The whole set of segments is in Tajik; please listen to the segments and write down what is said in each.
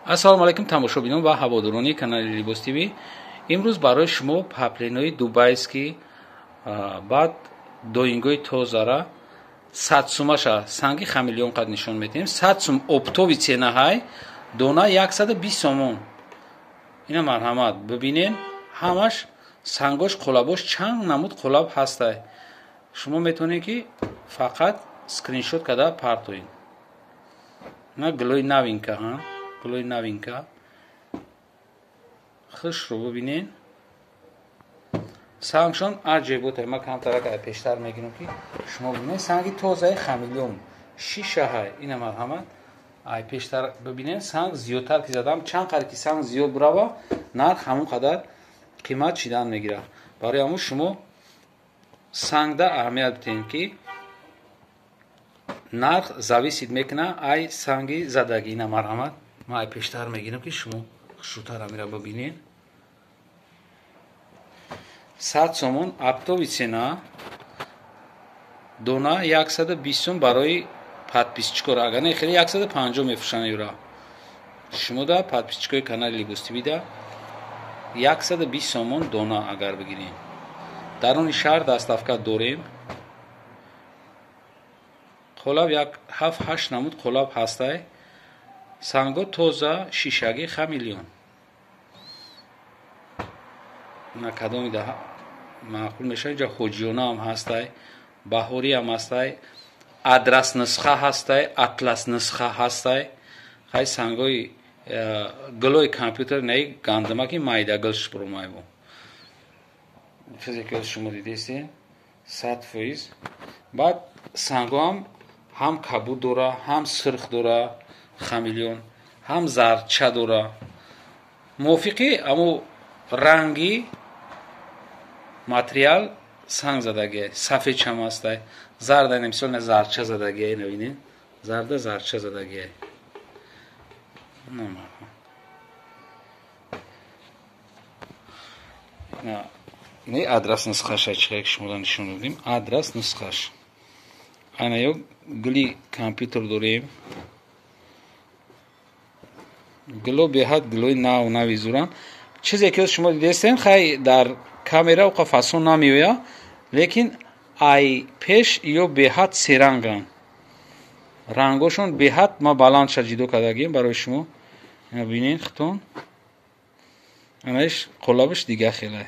ассалому алайкум тамошобинон ва ҳаводорони канали Libos TV. имрӯз барои шумо паплинои дубайский баъд доингои тозара 100 сумаша санги хамелеон қад нишон метиҳем. 100 сум оптови ценаҳай дона 120 сомон. ина марҳамат бибинен ҳамаш сангош қолабош чанд намуд қолаб ҳастай. шумо метавонед ки фақат скриншот када партоед. ина глои новинка глои новинка хушро бибинен сангшон аҷеботай. ма камтарак пештар мегирам ки шумо бибинед санги тозаи хамелеон шишаҳай. ина марҳамат ай пештар бибинен санг зиёдтар ки задам чанд қадр ки санг зиёд бурава нарх ҳамон қадар қимат шидан мегирад. барои ҳамун шумо сангда аҳамият бидиҳед ки нарх зависид мекуна ай санги задаги. ина марҳамат ма ай пештар мегирам ки шумо хушрӯтар амира бибинед. 100 сомон аптови цена дона 120 сом барои подписчикор. агар не хеле 150 мефурӯшанд юра. шумо да подписчикои канали Libos TV да 120 сомон дона агар бигиред. даруни шаҳр доставка дорем. қолаб як 7-8 намуд қолаб ҳастай. санго тоза шишаги хамелеон. на кадоми да маъқул мешавад. инҷа ҳоҷиёна ҳам ҳастай, баҳорӣ ҳам ҳастай, адрас нусха ҳастай, атлас нусха ҳастай. хай сангои глои компютер наи гандамаки майдагил шупурмайбу. чизе ки шумо дидестед 100%. баъд сангоам ҳам кабуд дора, ҳам сирх дора хамелеон, ҳам зарча дора. мувофиқи аму ранги материал санг задагиай. сафедчам ҳастай. зарда мисол на зарча задагиай. набинед зарда зарча задагиай. ина адрас нусхаша чихе ки шумо нишон додем. адрас нусхаш ана ё гули компютер дорем. гло беҳад глои нав нави зуран. чизе ки шумо дидестен хай дар камера уқа фасон намеояд, лекин ай пеш ё беҳад серанган. рангошон беҳад ма баландша ҷидо кардагием барои шумо. ина бинед хитон. анаиш қолабиш дига хелай.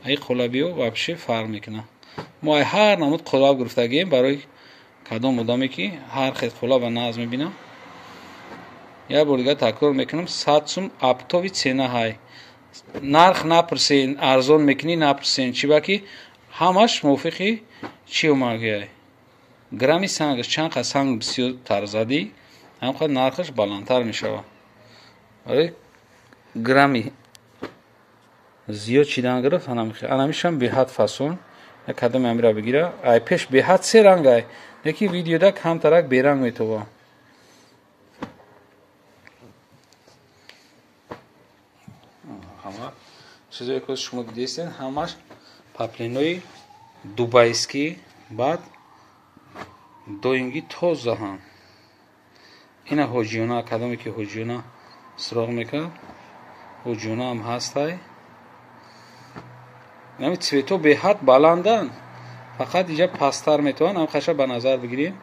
ай қолабиё вообще фарқ мекунад. мо ай ҳар намуд қолаб гирифтагием барои кадом одаме ки ҳар хел қолаба наз мебинам. як бор дига такрор мекунам. 100 сум аптови ценаҳай. нарх напурсен, арзон мекунӣ напурсен. чиба ки ҳамаш мувофиқи чи омагиай. грамми сангаш чанд қад санг бисёртар задӣ ҳам қад нархаш баландтар мешавад. барои грамми зиёд чидан гирифт анамишам беҳад фасон. як кадоми амира бигира. ай пеш беҳад се рангай, лекин видеода камтарак беранг метавонам. чизе ки шумо дидестен ҳамаш паплинои дубайский баъд доинги тозаҳам. ина ҳоҷиёна кадоме ки ҳоҷиёна суроғ мекард. ҳоҷиёна ҳам ҳастай. нами цвето беҳад баландан. фақат инҷа пасттар метавон. ам хаша ба назар бигирем.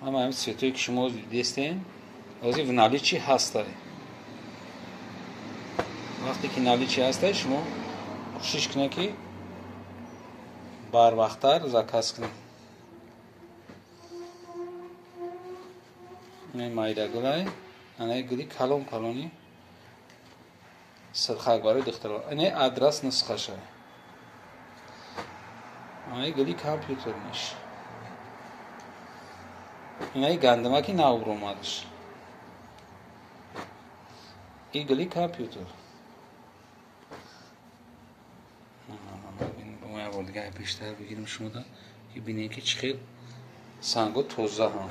ҳама ҳам цветое ки шумо дидестен ҳозир в наличии ҳастай. вақте ки наличии ҳастай шумо кӯшиш кунед ки барвақттар заказ кунед. ина майдагулай. анаи гули калон калони сирхак барои духтаро. ина адрас нусхашай. анаи гули компютерниш. инаи гандамаки нав омадаш. این گلی کامپیوتر ما یه بار دیگه بیشتر بگیریم شما دا که بینید که چقدر سنگ و توزه هم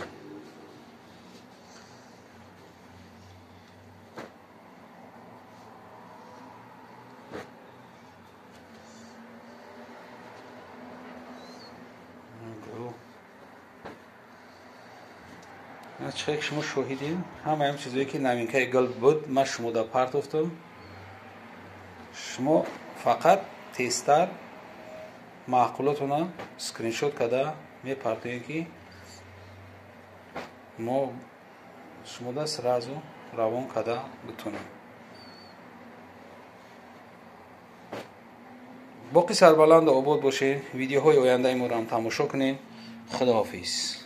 چقدر شما شاهدین همه هم چیزایی که نوینکه گل بود من شما دا پرت افتم شما فقط تستر معقولاتونا سکرین شات کده می پرتوین که ما شما دا سرازو روان کده بتونیم باقی سربلند آباد باشه ویدیوهای آینده ما رو هم تماشا کنین خداحافظ